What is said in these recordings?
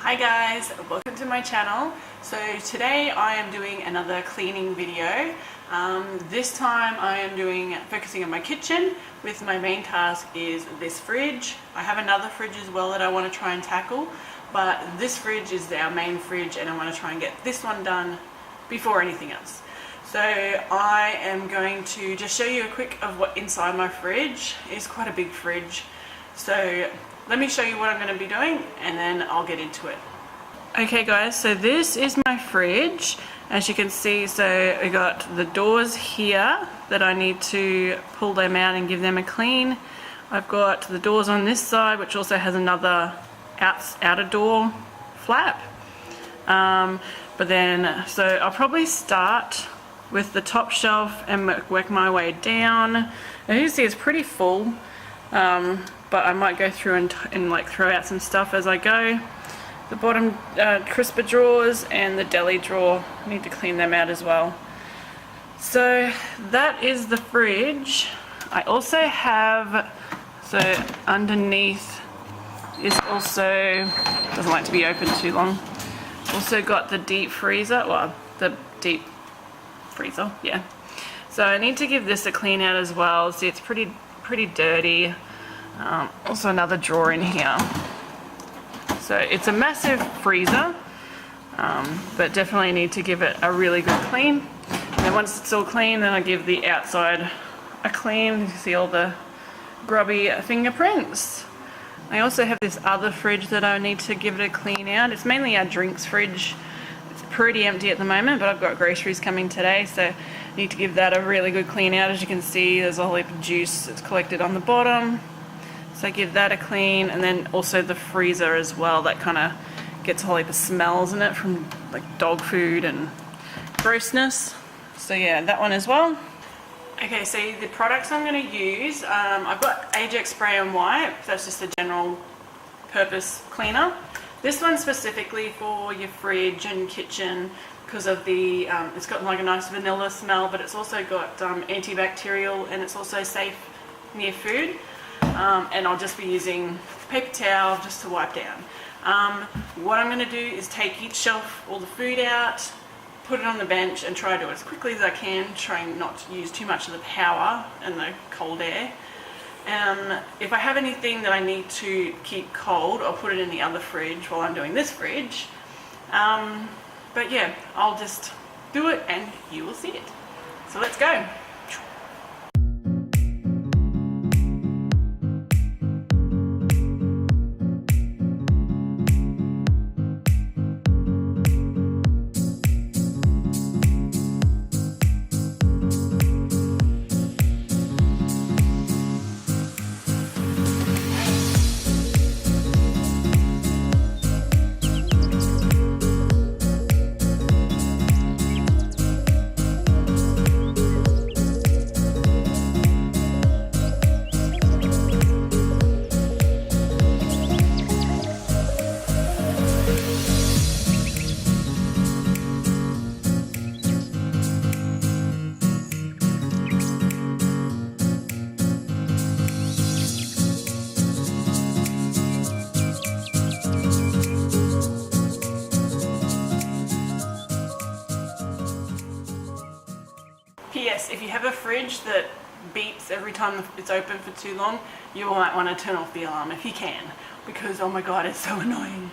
Hi guys, welcome to my channel. So today I am doing another cleaning video. This time I am focusing on my kitchen with my main task is this fridge. I have another fridge as well that I want to try and tackle, but this fridge is our main fridge and I want to try and get this one done before anything else. So I am going to just show you a quick of what inside my fridge. It's quite a big fridge. So let me show you what I'm going to be doing and then I'll get into it. Okay guys, so this is my fridge. As you can see, so I got the doors here that I need to pull them out and give them a clean. I've got the doors on this side, which also has another outer door flap. But then, so I'll probably start with the top shelf and work my way down. As you can see, it's pretty full. But I might go through and like throw out some stuff as I go. The bottom crisper drawers and the deli drawer, I need to clean them out as well. So that is the fridge. I also have, so underneath is also, doesn't like to be open too long. Also got the deep freezer, well, the deep freezer, yeah. So I need to give this a clean out as well. See, it's pretty dirty. Also another drawer in here. So it's a massive freezer, but definitely need to give it a really good clean. And then once it's all clean, then I give the outside a clean. You can see all the grubby fingerprints. I also have this other fridge that I need to give it a clean out. It's mainly our drinks fridge. It's pretty empty at the moment, but I've got groceries coming today, so I need to give that a really good clean out. As you can see, there's a whole heap of juice that's collected on the bottom. So I give that a clean, and then also the freezer as well. That kind of gets a whole heap of smells in it from like dog food and grossness. So yeah, that one as well. Okay, so the products I'm going to use, I've got Ajax spray and wipe. That's just a general purpose cleaner. This one's specifically for your fridge and kitchen because of the, it's got like a nice vanilla smell, but it's also got antibacterial and it's also safe near food. And I'll just be using paper towel just to wipe down. What I'm going to do is take each shelf, all the food out, put it on the bench and try to do it as quickly as I can, trying not to use too much of the power and the cold air. If I have anything that I need to keep cold, I'll put it in the other fridge while I'm doing this fridge. But yeah, I'll just do it and you will see it. So let's go. P.S. If you have a fridge that beeps every time it's open for too long, you might want to turn off the alarm if you can, because oh my god, it's so annoying.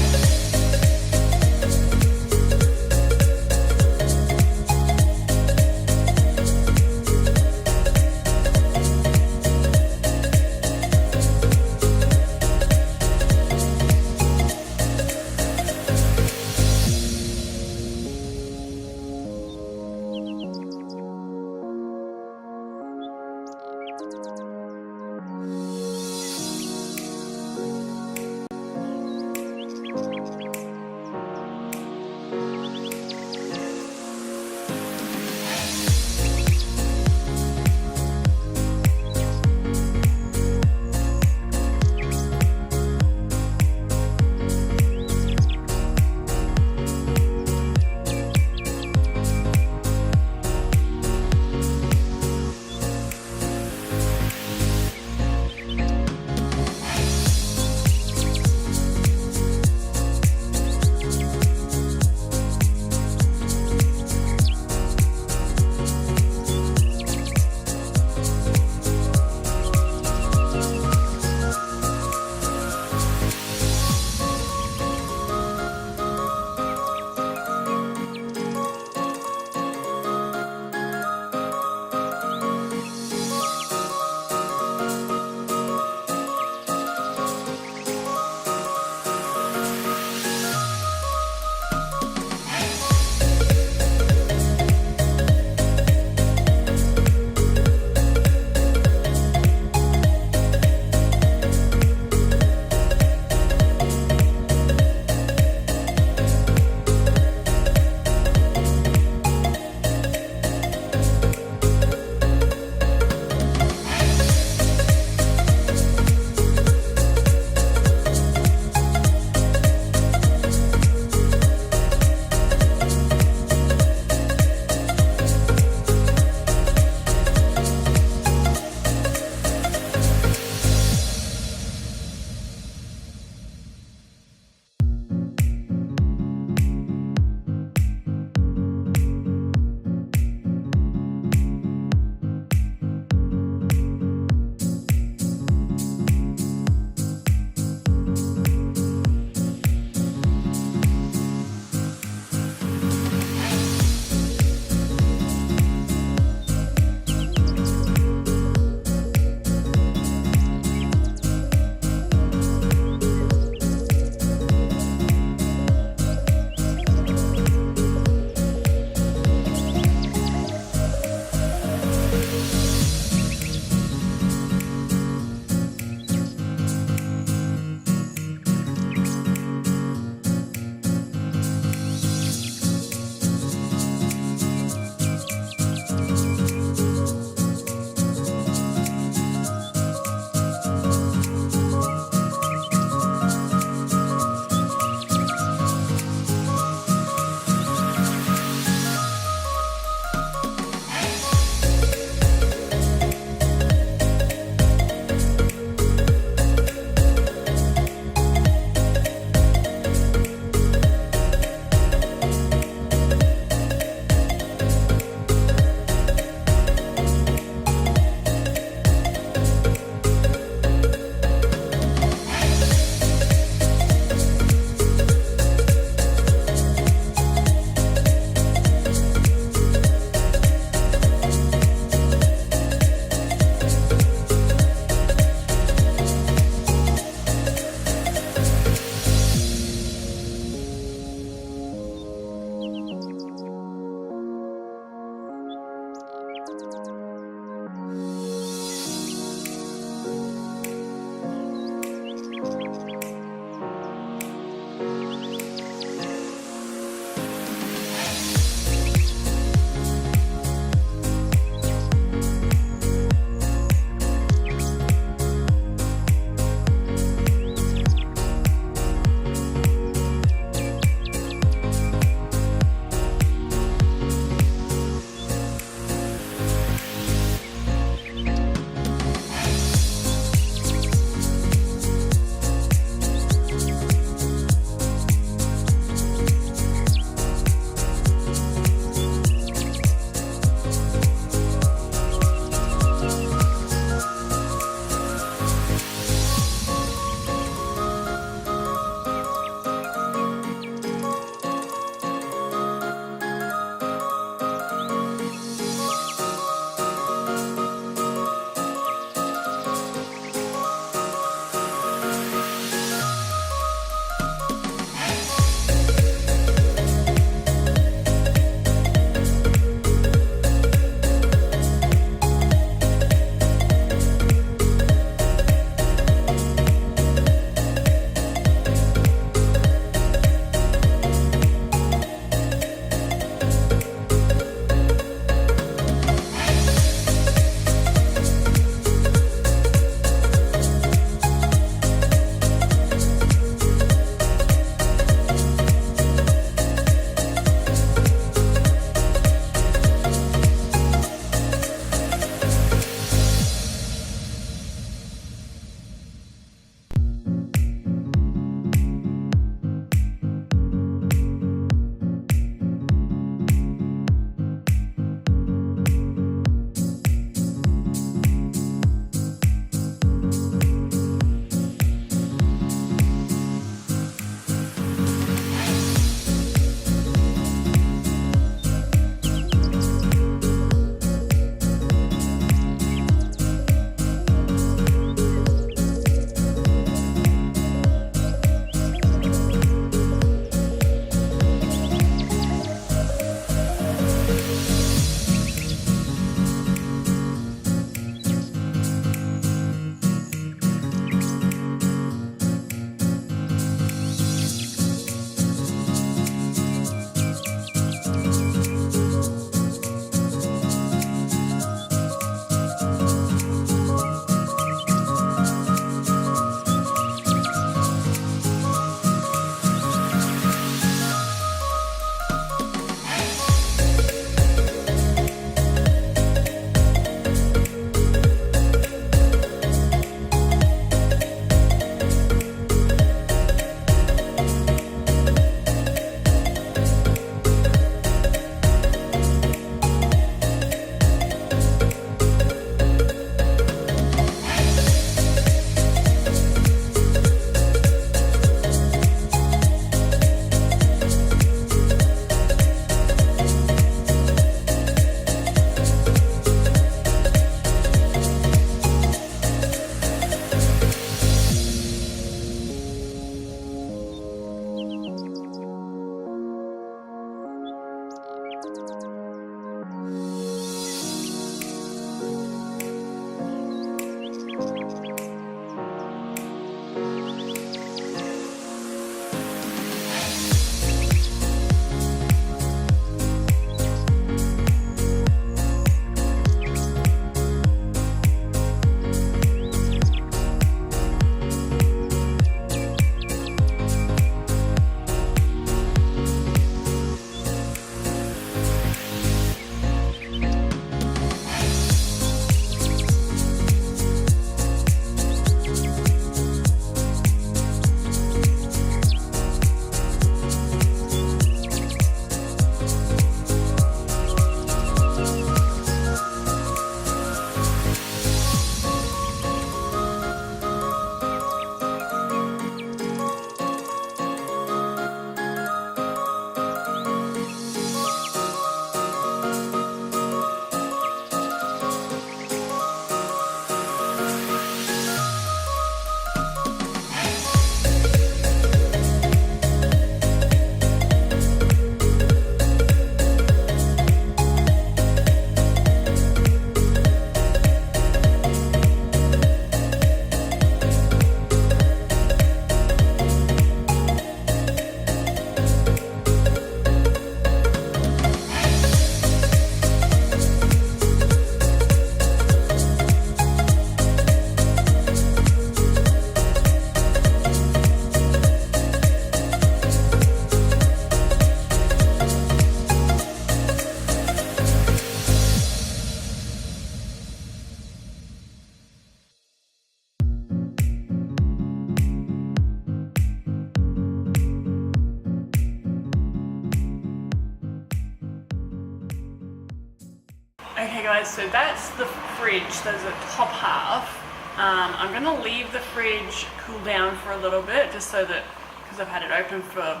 guys, so that's the fridge. There's a top half. I'm going to leave the fridge cool down for a little bit, just so that, because I've had it open for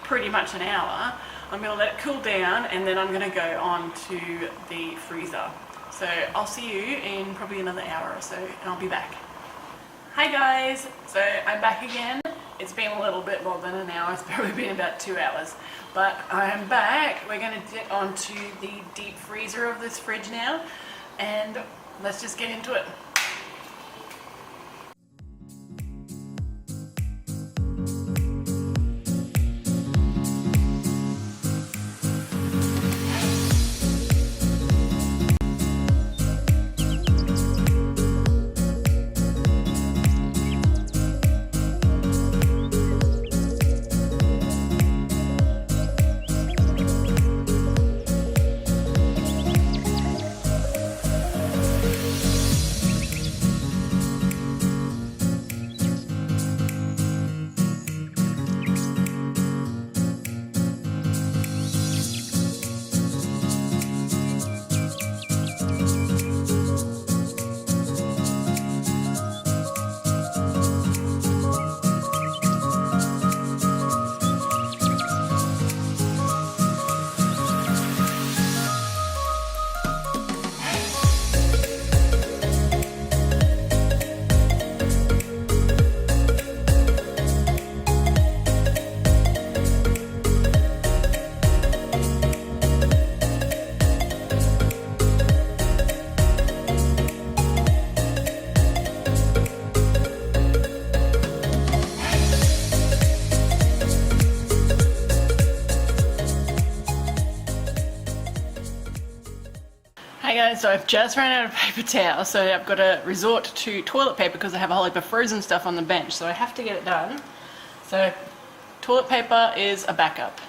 pretty much an hour, I'm going to let it cool down, and then I'm going to go on to the freezer. So I'll see you in probably another hour or so, and I'll be back. Hi guys, so I'm back again. It's been a little bit more than an hour. It's probably been about 2 hours, but I am back. We're going to get onto the deep freezer of this fridge now, and let's just get into it. Hey guys, so I've just run out of paper towel, so I've got to resort to toilet paper because I have a whole heap of frozen stuff on the bench, so I have to get it done. So toilet paper is a backup.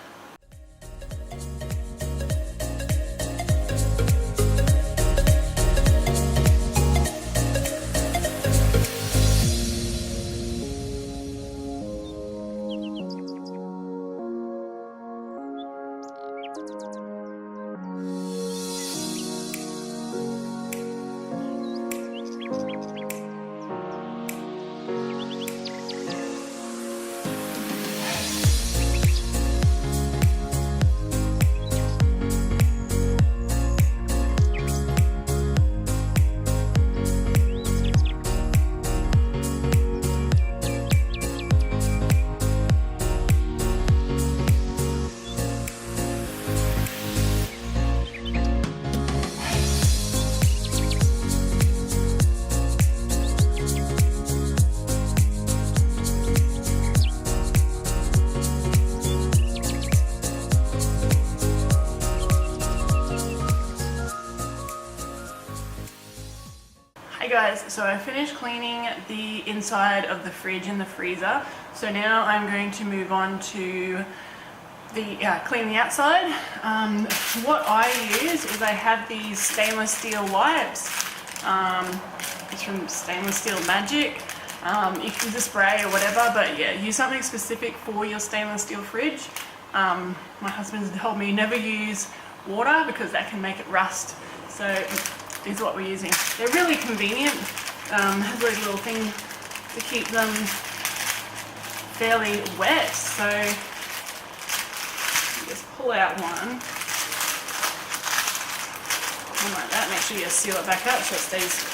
Hey guys, so I finished cleaning the inside of the fridge and the freezer. So now I'm going to move on to the clean the outside. What I use is I have these stainless steel wipes. It's from Stainless Steel Magic. You can just spray or whatever, but yeah, use something specific for your stainless steel fridge. My husband's told me never use water because that can make it rust. So is what we're using. They're really convenient. Has like a little thing to keep them fairly wet. So just pull out one like that. Make sure you seal it back up so it stays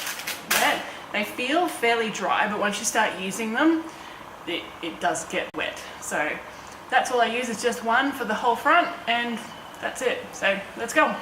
wet. They feel fairly dry, but once you start using them, it does get wet. So that's all I use, is just one for the whole front, and that's it. So let's go.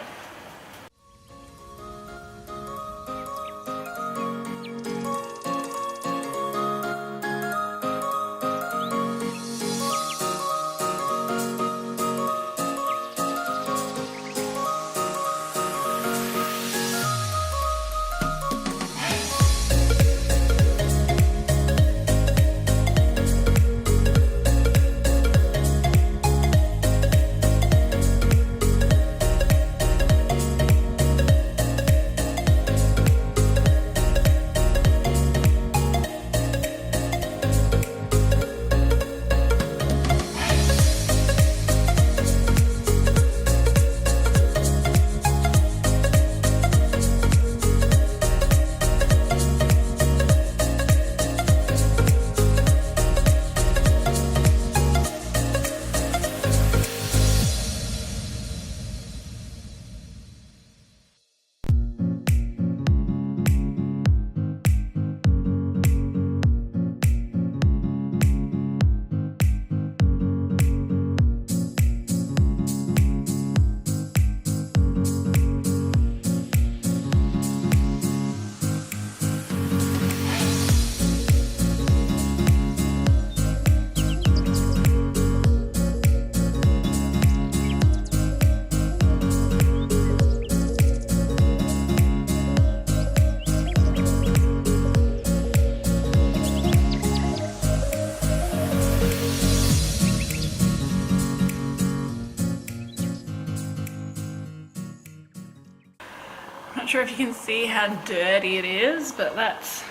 sure if you can see how dirty it is, but that's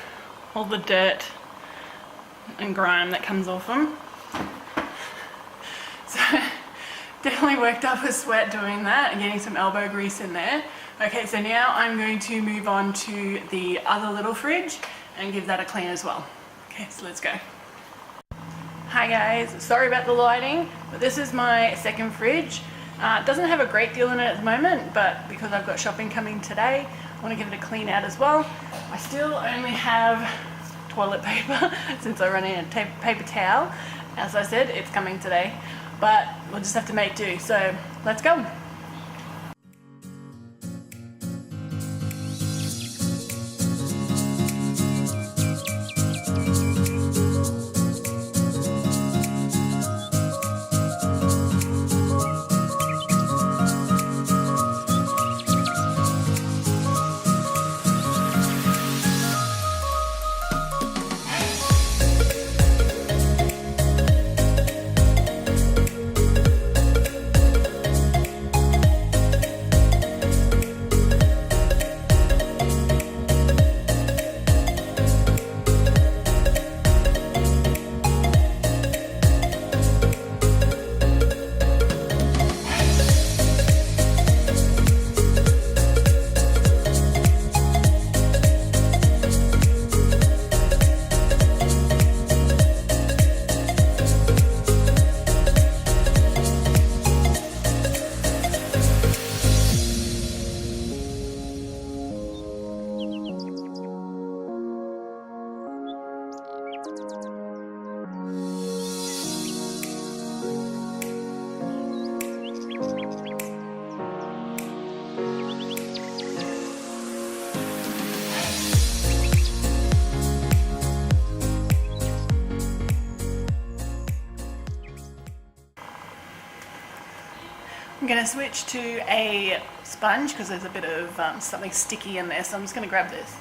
all the dirt and grime that comes off them. So definitely worked up a sweat doing that and getting some elbow grease in there. Okay, so now I'm going to move on to the other little fridge and give that a clean as well. Okay, so let's go. Hi guys, sorry about the lighting, but this is my second fridge. It doesn't have a great deal in it at the moment, but because I've got shopping coming today, I want to give it a clean out as well. I still only have toilet paper since I run out of paper towel. As I said, it's coming today, but we'll just have to make do. So let's go. I'm going to switch to a sponge because there's a bit of something sticky in there, so I'm just going to grab this.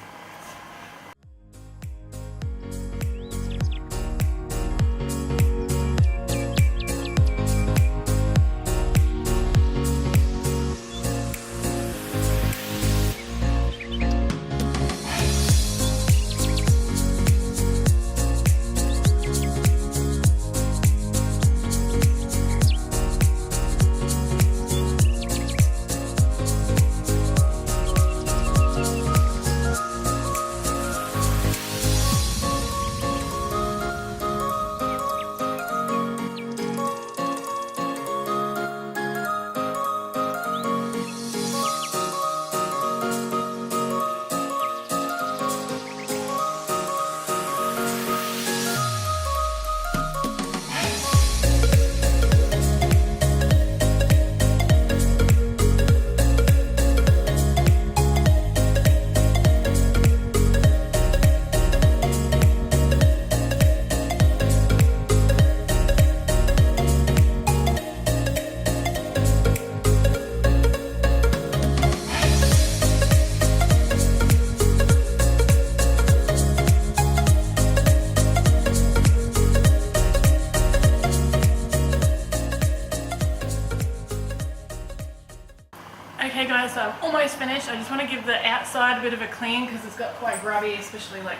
Okay guys, so I'm almost finished. I just want to give the outside a bit of a clean because it's got quite grubby, especially like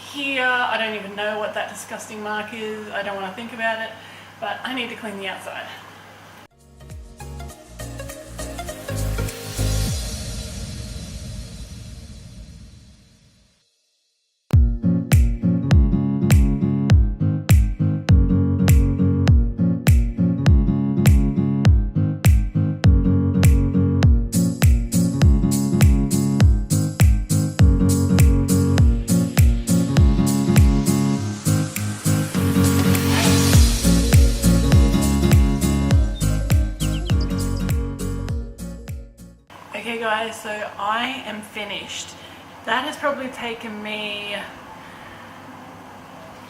here. I don't even know what that disgusting mark is. I don't want to think about it, but I need to clean the outside. Okay guys, so I am finished. That has probably taken me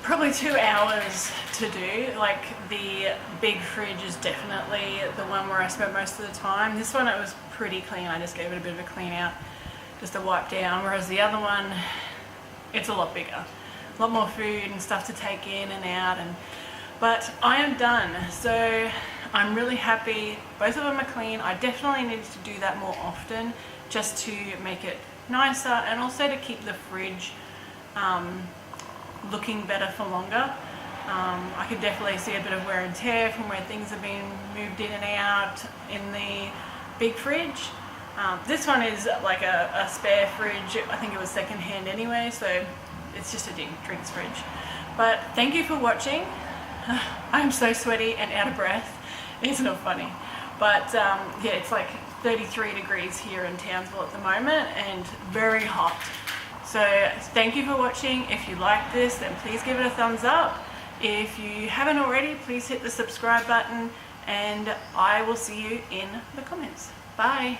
probably 2 hours to do. Like the big fridge is definitely the one where I spent most of the time. This one, it was pretty clean. I just gave it a bit of a clean out, just to wipe down, whereas the other one, it's a lot bigger. A lot more food and stuff to take in and out, but I am done. So I'm really happy. Both of them are clean. I definitely needed to do that more often just to make it nicer and also to keep the fridge looking better for longer. I could definitely see a bit of wear and tear from where things have been moved in and out in the big fridge. This one is like a spare fridge. I think it was second hand anyway, so it's just a drinks fridge. But thank you for watching. I'm so sweaty and out of breath. It's not funny. But yeah, it's like 33 degrees here in Townsville at the moment and very hot. So thank you for watching. If you like this, then please give it a thumbs up. If you haven't already, please hit the subscribe button and I will see you in the comments. Bye.